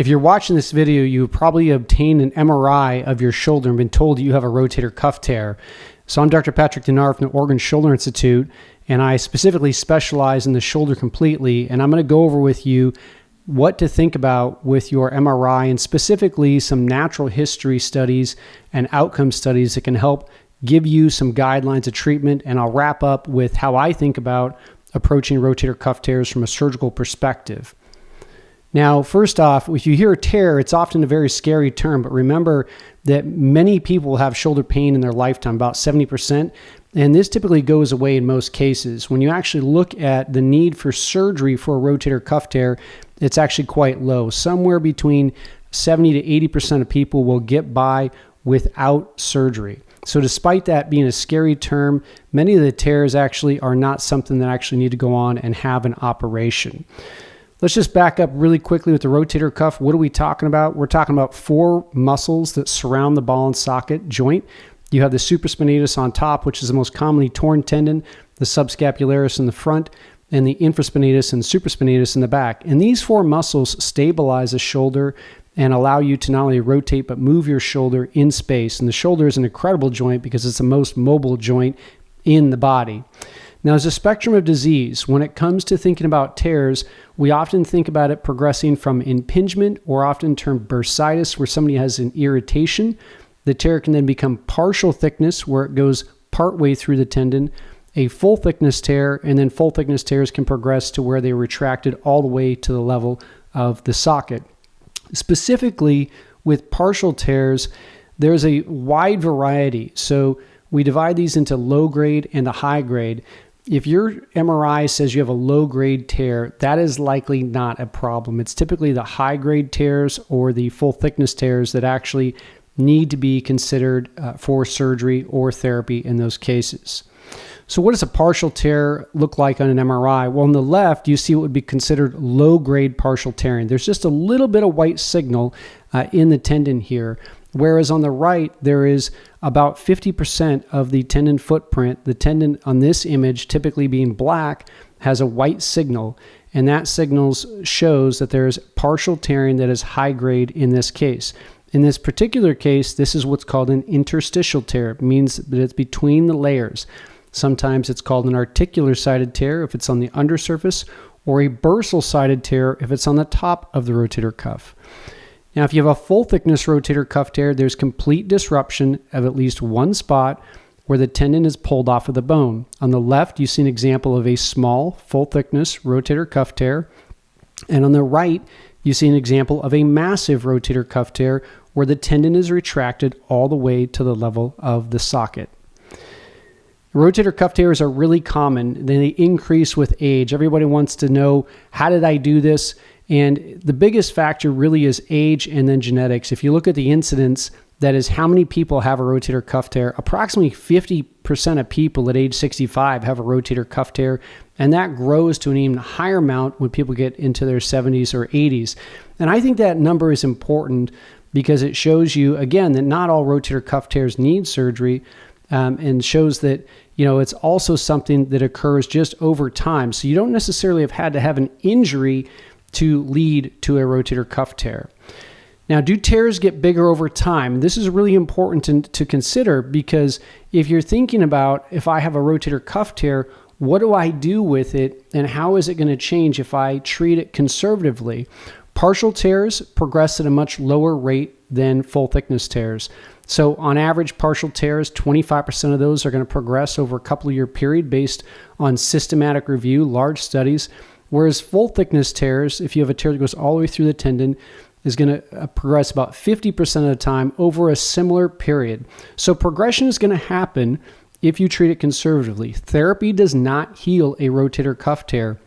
If you're watching this video, you probably obtained an MRI of your shoulder and been told that you have a rotator cuff tear. So I'm Dr. Patrick Denard from the Oregon Shoulder Institute, and I specifically specialize in the shoulder completely, and I'm going to go over with you what to think about with your MRI and specifically some natural history studies and outcome studies that can help give you some guidelines of treatment, and I'll wrap up with how I think about approaching rotator cuff tears from a surgical perspective. Now, first off, if you hear a tear, it's often a very scary term, but remember that many people have shoulder pain in their lifetime, about 70%, and this typically goes away in most cases. When you actually look at the need for surgery for a rotator cuff tear, it's actually quite low. Somewhere between 70 to 80% of people will get by without surgery. So despite that being a scary term, many of the tears actually are not something that actually need to go on and have an operation. Let's just back up really quickly with the rotator cuff. What are we talking about? We're talking about four muscles that surround the ball and socket joint. You have the supraspinatus on top, which is the most commonly torn tendon, the subscapularis in the front, and the infraspinatus and supraspinatus in the back. And these four muscles stabilize the shoulder and allow you to not only rotate but move your shoulder in space. And the shoulder is an incredible joint because it's the most mobile joint in the body. Now, there's a spectrum of disease. When it comes to thinking about tears, we often think about it progressing from impingement, or often termed bursitis, where somebody has an irritation. The tear can then become partial thickness, where it goes partway through the tendon, a full thickness tear, and then full thickness tears can progress to where they retracted all the way to the level of the socket. Specifically, with partial tears, there's a wide variety. So we divide these into low grade and a high grade. If your MRI says you have a low-grade tear, that is likely not a problem. It's typically the high-grade tears or the full-thickness tears that actually need to be considered for surgery or therapy in those cases. So what does a partial tear look like on an MRI? Well, on the left, you see what would be considered low-grade partial tearing. There's just a little bit of white signal in the tendon here, whereas on the right, there is about 50% of the tendon footprint. The tendon on this image, typically being black, has a white signal, and that signal shows that there is partial tearing that is high grade in this case. In this particular case, this is what's called an interstitial tear. It means that it's between the layers. Sometimes it's called an articular-sided tear if it's on the undersurface, or a bursal-sided tear if it's on the top of the rotator cuff. Now, if you have a full thickness rotator cuff tear, there's complete disruption of at least one spot where the tendon is pulled off of the bone. On the left, you see an example of a small, full thickness rotator cuff tear. And on the right, you see an example of a massive rotator cuff tear where the tendon is retracted all the way to the level of the socket. Rotator cuff tears are really common. They increase with age. Everybody wants to know, how did I do this? And the biggest factor really is age and then genetics. If you look at the incidence, that is how many people have a rotator cuff tear. Approximately 50% of people at age 65 have a rotator cuff tear, and that grows to an even higher amount when people get into their 70s or 80s. And I think that number is important because it shows you, again, that not all rotator cuff tears need surgery, and shows that, it's also something that occurs just over time. So you don't necessarily have had to have an injury to lead to a rotator cuff tear. Now, do tears get bigger over time? This is really important to consider, because if you're thinking about, if I have a rotator cuff tear, what do I do with it, and how is it going to change if I treat it conservatively? Partial tears progress at a much lower rate than full thickness tears. So on average, partial tears, 25% of those are going to progress over a couple of year period based on systematic review, large studies. Whereas full thickness tears, if you have a tear that goes all the way through the tendon, is going to progress about 50% of the time over a similar period. So progression is going to happen if you treat it conservatively. Therapy does not heal a rotator cuff tear.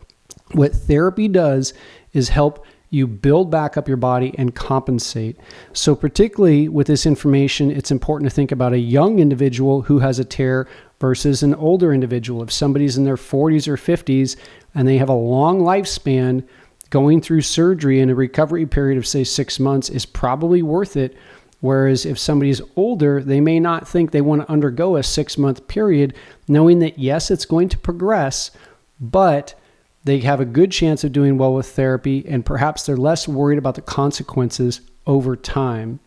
What therapy does is help you build back up your body and compensate. So particularly with this information, it's important to think about a young individual who has a tear versus an older individual. If somebody's in their 40s or 50s and they have a long lifespan, going through surgery in a recovery period of, say, 6 months is probably worth it. Whereas if somebody's older, they may not think they want to undergo a 6-month period, knowing that, yes, it's going to progress, but they have a good chance of doing well with therapy, and perhaps they're less worried about the consequences over time.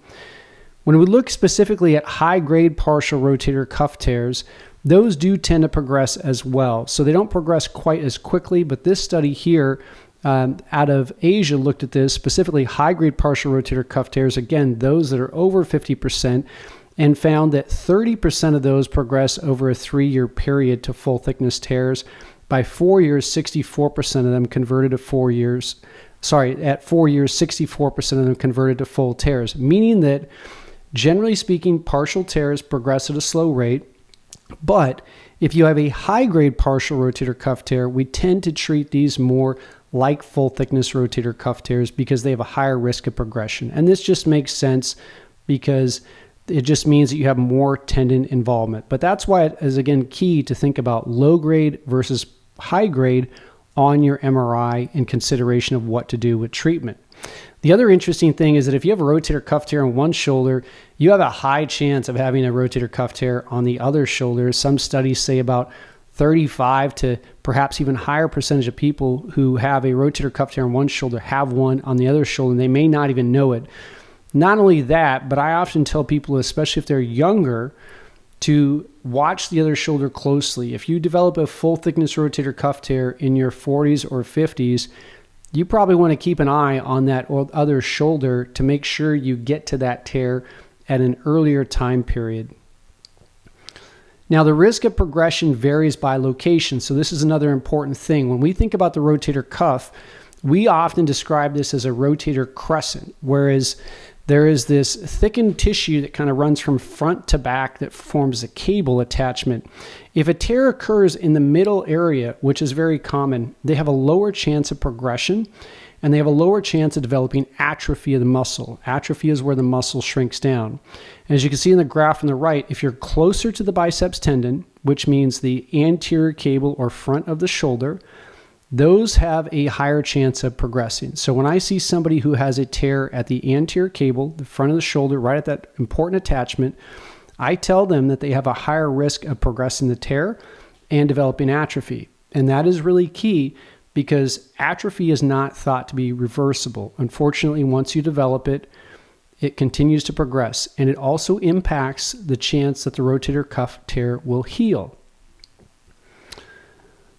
When we look specifically at high-grade partial rotator cuff tears, those do tend to progress as well. So they don't progress quite as quickly, but this study here out of Asia looked at this, specifically high-grade partial rotator cuff tears, again, those that are over 50%, and found that 30% of those progress over a 3-year period to full-thickness tears. By 4 years, 64% of them converted to 4 years. At 4 years, 64% of them converted to full tears, meaning that generally speaking, partial tears progress at a slow rate. But if you have a high-grade partial rotator cuff tear, we tend to treat these more like full-thickness rotator cuff tears because they have a higher risk of progression. And this just makes sense because it just means that you have more tendon involvement. But that's why it is, again, key to think about low-grade versus high-grade on your MRI in consideration of what to do with treatment. The other interesting thing is that if you have a rotator cuff tear on one shoulder, you have a high chance of having a rotator cuff tear on the other shoulder. Some studies say about 35 to perhaps even higher percentage of people who have a rotator cuff tear on one shoulder have one on the other shoulder, and they may not even know it. Not only that, but I often tell people, especially if they're younger, to watch the other shoulder closely. If you develop a full thickness rotator cuff tear in your 40s or 50s, you probably want to keep an eye on that other shoulder to make sure you get to that tear at an earlier time period. Now, the risk of progression varies by location, so this is another important thing. When we think about the rotator cuff, we often describe this as a rotator crescent, whereas there is this thickened tissue that kind of runs from front to back that forms a cable attachment. If a tear occurs in the middle area, which is very common, they have a lower chance of progression, and they have a lower chance of developing atrophy of the muscle. Atrophy is where the muscle shrinks down. And as you can see in the graph on the right, if you're closer to the biceps tendon, which means the anterior cable or front of the shoulder, those have a higher chance of progressing. So when I see somebody who has a tear at the anterior cable, the front of the shoulder, right at that important attachment, I tell them that they have a higher risk of progressing the tear and developing atrophy. And that is really key because atrophy is not thought to be reversible. Unfortunately, once you develop it, it continues to progress, and it also impacts the chance that the rotator cuff tear will heal.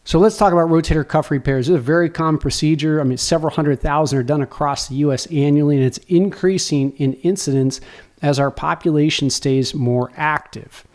So let's talk about rotator cuff repairs. This is a very common procedure. I mean, several 100,000 are done across the U.S. annually, and it's increasing in incidence as our population stays more active.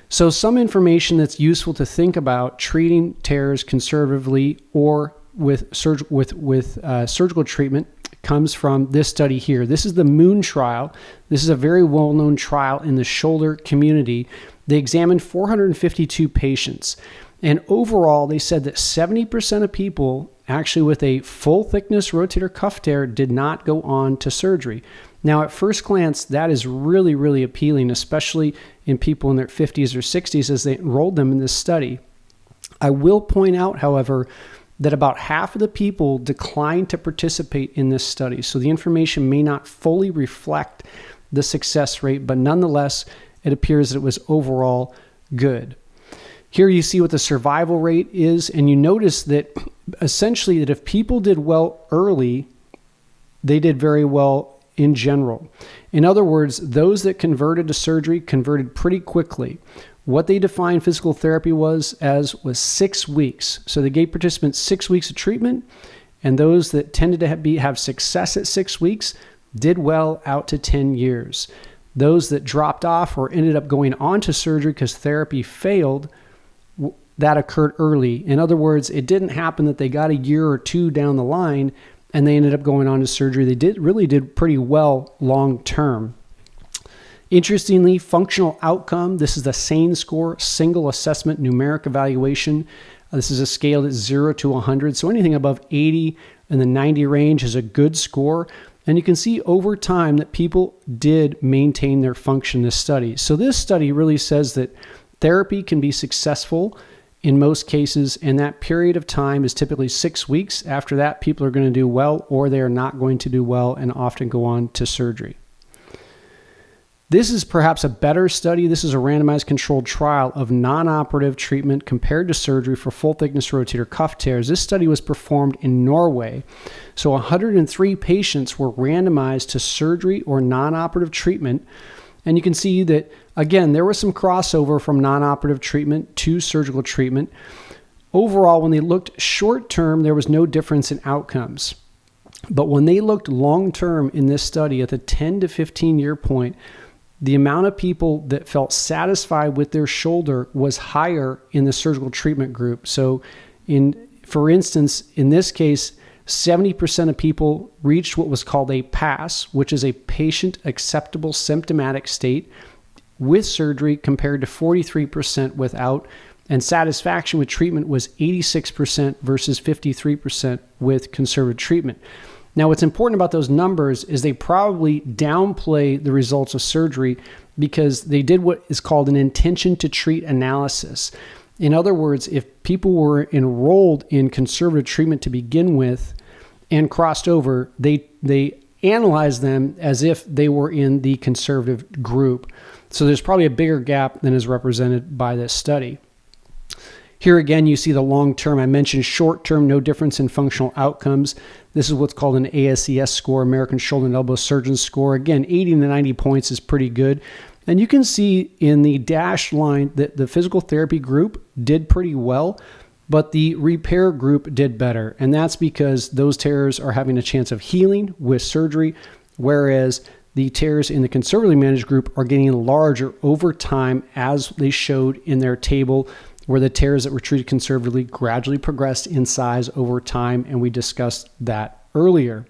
So some information that's useful to think about treating tears conservatively or with surgical treatment comes from this study here. This is the MOON trial. This is a very well-known trial in the shoulder community. They examined 452 patients. And overall, they said that 70% of people actually with a full thickness rotator cuff tear did not go on to surgery. Now, at first glance, that is really, really appealing, especially in people in their 50s or 60s as they enrolled them in this study. I will point out, however, that about half of the people declined to participate in this study. So the information may not fully reflect the success rate, but nonetheless, it appears that it was overall good. Here you see what the survival rate is, and you notice that essentially that if people did well early, they did very well in general. In other words, those that converted to surgery converted pretty quickly. What they defined physical therapy was 6 weeks. So they gave participants 6 weeks of treatment, and those that tended to have success at 6 weeks did well out to 10 years. Those that dropped off or ended up going on to surgery because therapy failed, that occurred early. In other words, it didn't happen that they got a year or two down the line and they ended up going on to surgery. They really did pretty well long term. Interestingly, functional outcome, this is the SANE score, single assessment numeric evaluation. This is a scale that's 0 to 100. So anything above 80 in the 90 range is a good score. And you can see over time that people did maintain their function in this study. So this study really says that therapy can be successful in most cases, and that period of time is typically 6 weeks. After that, people are going to do well, or they're not going to do well and often go on to surgery. This is perhaps a better study. This is a randomized controlled trial of non-operative treatment compared to surgery for full-thickness rotator cuff tears. This study was performed in Norway. So 103 patients were randomized to surgery or non-operative treatment. And you can see that, again, there was some crossover from non-operative treatment to surgical treatment. Overall, when they looked short-term, there was no difference in outcomes. But when they looked long-term in this study at the 10 to 15-year point, the amount of people that felt satisfied with their shoulder was higher in the surgical treatment group. So, for instance, in this case, 70% of people reached what was called a PASS, which is a patient acceptable symptomatic state with surgery, compared to 43% without. And satisfaction with treatment was 86% versus 53% with conservative treatment. Now, what's important about those numbers is they probably downplay the results of surgery because they did what is called an intention to treat analysis. In other words, if people were enrolled in conservative treatment to begin with and crossed over, they analyzed them as if they were in the conservative group. So there's probably a bigger gap than is represented by this study. Here again, you see the long-term. I mentioned short-term, no difference in functional outcomes. This is what's called an ASES score, American Shoulder and Elbow Surgeon score. Again, 80 to 90 points is pretty good. And you can see in the dashed line that the physical therapy group did pretty well, but the repair group did better. And that's because those tears are having a chance of healing with surgery, whereas the tears in the conservatively managed group are getting larger over time, as they showed in their table, where the tears that were treated conservatively gradually progressed in size over time, and we discussed that earlier.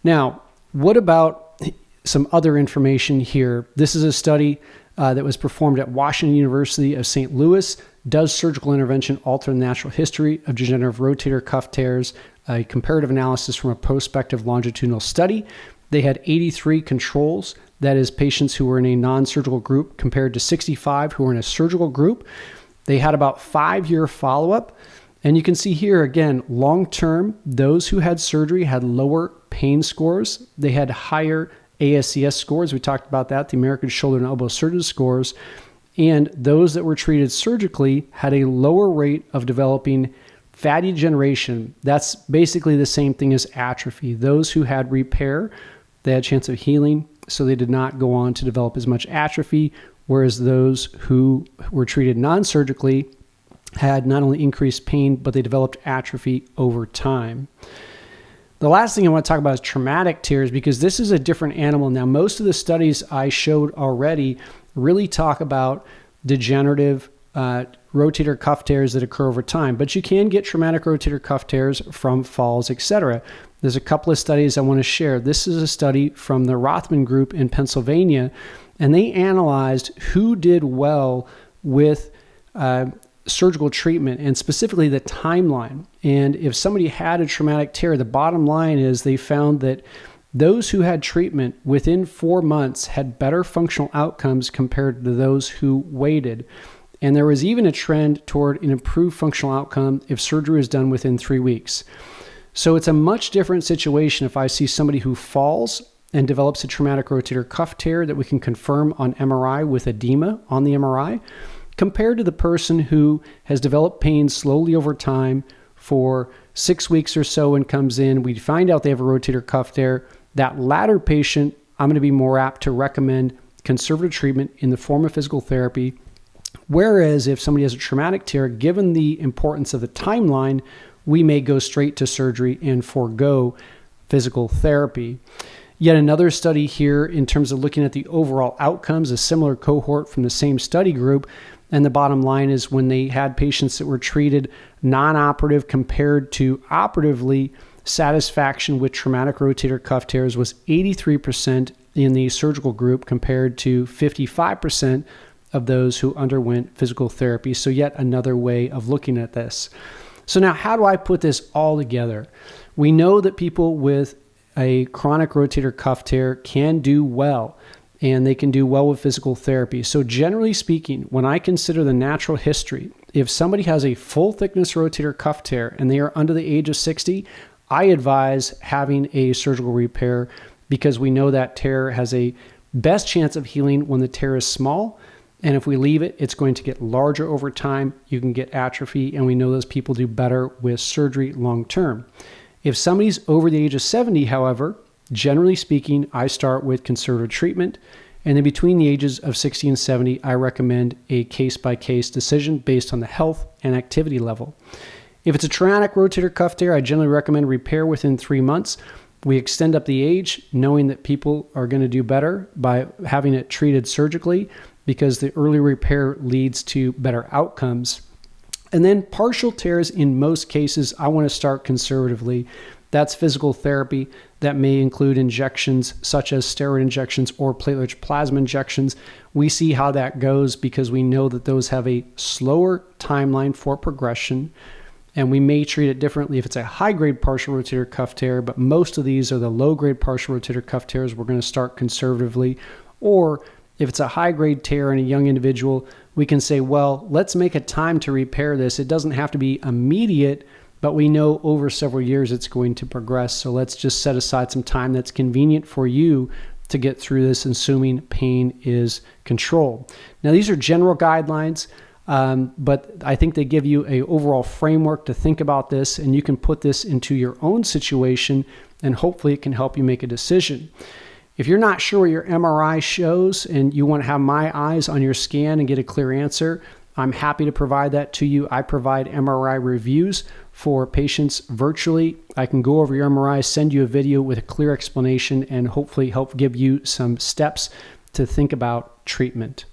Now, what about some other information here? This is a study that was performed at Washington University of St. Louis. Does surgical intervention alter the natural history of degenerative rotator cuff tears? A comparative analysis from a prospective longitudinal study. They had 83 controls, that is patients who were in a non-surgical group, compared to 65 who were in a surgical group. They had about 5-year follow-up. And you can see here, again, long-term, those who had surgery had lower pain scores. They had higher ASES scores. We talked about that, the American Shoulder and Elbow Surgeon scores. And those that were treated surgically had a lower rate of developing fatty degeneration. That's basically the same thing as atrophy. Those who had repair, they had a chance of healing, so they did not go on to develop as much atrophy, whereas those who were treated non-surgically had not only increased pain, but they developed atrophy over time. The last thing I want to talk about is traumatic tears, because this is a different animal. Now, most of the studies I showed already really talk about degenerative rotator cuff tears that occur over time, but you can get traumatic rotator cuff tears from falls, etc. There's a couple of studies I want to share. This is a study from the Rothman group in Pennsylvania, and they analyzed who did well with surgical treatment, and specifically the timeline. And if somebody had a traumatic tear, the bottom line is they found that those who had treatment within 4 months had better functional outcomes compared to those who waited. And there was even a trend toward an improved functional outcome if surgery was done within 3 weeks. So it's a much different situation if I see somebody who falls and develops a traumatic rotator cuff tear that we can confirm on MRI with edema on the MRI, compared to the person who has developed pain slowly over time for 6 weeks or so and comes in. We find out they have a rotator cuff tear. That latter patient, I'm going to be more apt to recommend conservative treatment in the form of physical therapy. Whereas if somebody has a traumatic tear, given the importance of the timeline, we may go straight to surgery and forego physical therapy. Yet another study here in terms of looking at the overall outcomes, a similar cohort from the same study group. And the bottom line is when they had patients that were treated non-operative compared to operatively, satisfaction with traumatic rotator cuff tears was 83% in the surgical group compared to 55% of those who underwent physical therapy. So yet another way of looking at this. So now how do I put this all together? We know that people with a chronic rotator cuff tear can do well, and they can do well with physical therapy. So generally speaking, when I consider the natural history, if somebody has a full thickness rotator cuff tear and they are under the age of 60, I advise having a surgical repair because we know that tear has a Best chance of healing when the tear is small. And if we leave it, it's going to get larger over time. You can get atrophy, and we know those people do better with surgery long term. If somebody's over the age of 70, however, generally speaking, I start with conservative treatment. And then between the ages of 60 and 70, I recommend a case-by-case decision based on the health and activity level. If it's a traumatic rotator cuff tear, I generally recommend repair within 3 months. We extend up the age, knowing that people are going to do better by having it treated surgically, because the early repair leads to better outcomes. And then partial tears, in most cases, I want to start conservatively. That's physical therapy. That may include injections such as steroid injections or platelet plasma injections. We see how that goes because we know that those have a slower timeline for progression, and we may treat it differently if it's a high-grade partial rotator cuff tear, but most of these are the low-grade partial rotator cuff tears. We're going to start conservatively. Or if it's a high-grade tear in a young individual, we can say, well, let's make a time to repair this. It doesn't have to be immediate, but we know over several years it's going to progress. So let's just set aside some time that's convenient for you to get through this, assuming pain is controlled. Now, these are general guidelines, but I think they give you an overall framework to think about this, and you can put this into your own situation, and hopefully it can help you make a decision. If you're not sure what your MRI shows and you want to have my eyes on your scan and get a clear answer, I'm happy to provide that to you. I provide MRI reviews for patients virtually. I can go over your MRI, send you a video with a clear explanation, and hopefully help give you some steps to think about treatment.